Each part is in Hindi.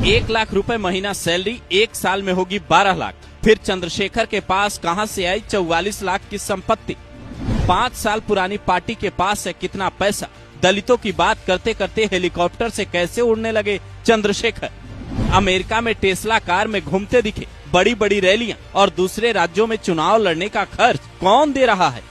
1 लाख रुपए महीना सैलरी, 1 साल में होगी 12 लाख। फिर चंद्रशेखर के पास कहां से आई 44 लाख की संपत्ति? 5 साल पुरानी पार्टी के पास है कितना पैसा? दलितों की बात करते करते हेलीकॉप्टर से कैसे उड़ने लगे चंद्रशेखर? अमेरिका में टेस्ला कार में घूमते दिखे, बड़ी बड़ी रैलियां और दूसरे राज्यों में चुनाव लड़ने का खर्च कौन दे रहा है?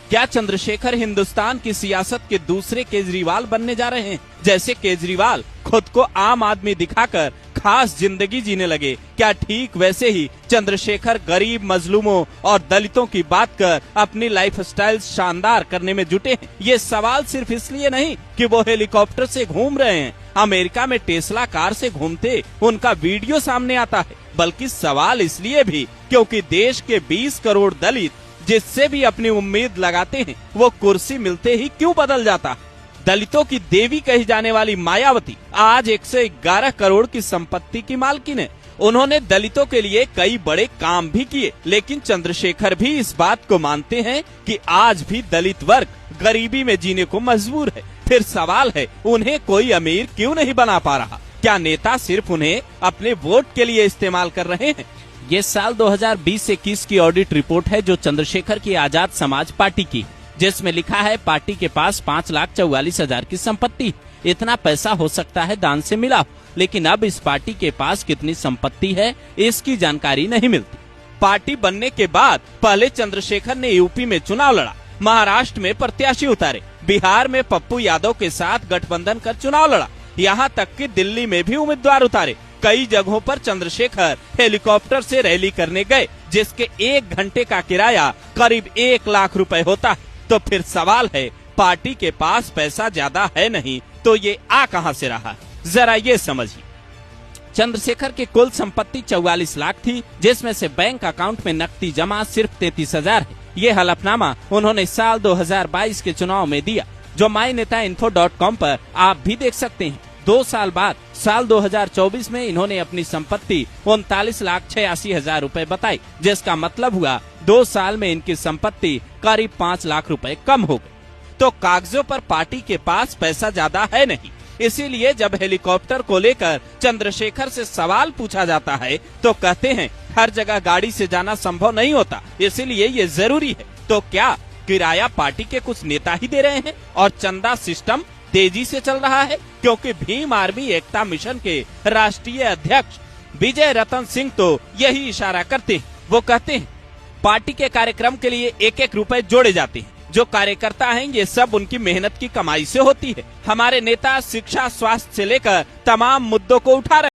क्या चंद्रशेखर हिंदुस्तान की सियासत के दूसरे केजरीवाल बनने जा रहे हैं? जैसे केजरीवाल खुद को आम आदमी दिखाकर खास जिंदगी जीने लगे, क्या ठीक वैसे ही चंद्रशेखर गरीब, मजलूमों और दलितों की बात कर अपनी लाइफस्टाइल शानदार करने में जुटे हैं? ये सवाल सिर्फ इसलिए नहीं कि वो हेलीकॉप्टर से घूम रहे हैं, अमेरिका में टेस्ला कार से घूमते उनका वीडियो सामने आता है, बल्कि सवाल इसलिए भी क्योंकि देश के 20 करोड़ दलित जिससे भी अपनी उम्मीद लगाते हैं वो कुर्सी मिलते ही क्यों बदल जाता है? दलितों की देवी कही जाने वाली मायावती आज 111 करोड़ की संपत्ति की मालकिन है। उन्होंने दलितों के लिए कई बड़े काम भी किए, लेकिन चंद्रशेखर भी इस बात को मानते हैं कि आज भी दलित वर्ग गरीबी में जीने को मजबूर है। फिर सवाल है, उन्हें कोई अमीर क्यों नहीं बना पा रहा? क्या नेता सिर्फ उन्हें अपने वोट के लिए इस्तेमाल कर रहे हैं? ये साल 2020-21 की ऑडिट रिपोर्ट है जो चंद्रशेखर की आजाद समाज पार्टी की, जिसमें लिखा है पार्टी के पास 5,44,000 की संपत्ति। इतना पैसा हो सकता है दान से मिला, लेकिन अब इस पार्टी के पास कितनी संपत्ति है इसकी जानकारी नहीं मिलती। पार्टी बनने के बाद पहले चंद्रशेखर ने यूपी में चुनाव लड़ा, महाराष्ट्र में प्रत्याशी उतारे, बिहार में पप्पू यादव के साथ गठबंधन कर चुनाव लड़ा, यहाँ तक कि दिल्ली में भी उम्मीदवार उतारे। कई जगहों पर चंद्रशेखर हेलीकॉप्टर से रैली करने गए, जिसके 1 घंटे का किराया करीब 1 लाख रुपए होता है। तो फिर सवाल है, पार्टी के पास पैसा ज्यादा है नहीं तो ये आ कहां से रहा है? जरा ये समझिए। चंद्रशेखर की कुल संपत्ति 44 लाख थी, जिसमें से बैंक अकाउंट में नकदी जमा सिर्फ 33,000 है। ये हलफनामा उन्होंने साल 2022 के चुनाव में दिया, जो mynetainfo.com पर आप भी देख सकते हैं। 2 साल बाद साल 2024 में इन्होंने अपनी संपत्ति 39,86,000 रुपए बताई, जिसका मतलब हुआ 2 साल में इनकी संपत्ति करीब 5 लाख रुपए कम हो गई। तो कागजों पर पार्टी के पास पैसा ज्यादा है नहीं, इसीलिए जब हेलीकॉप्टर को लेकर चंद्रशेखर से सवाल पूछा जाता है तो कहते हैं हर जगह गाड़ी से जाना संभव नहीं होता, इसीलिए ये जरूरी है। तो क्या किराया पार्टी के कुछ नेता ही दे रहे हैं और चंदा सिस्टम तेजी से चल रहा है? क्योंकि भीम आर्मी एकता मिशन के राष्ट्रीय अध्यक्ष विजय रतन सिंह तो यही इशारा करते हैं। वो कहते हैं पार्टी के कार्यक्रम के लिए 1-1 रुपए जोड़े जाते हैं। जो कार्यकर्ता हैं ये सब उनकी मेहनत की कमाई से होती है। हमारे नेता शिक्षा, स्वास्थ्य से लेकर तमाम मुद्दों को उठा रहे हैं।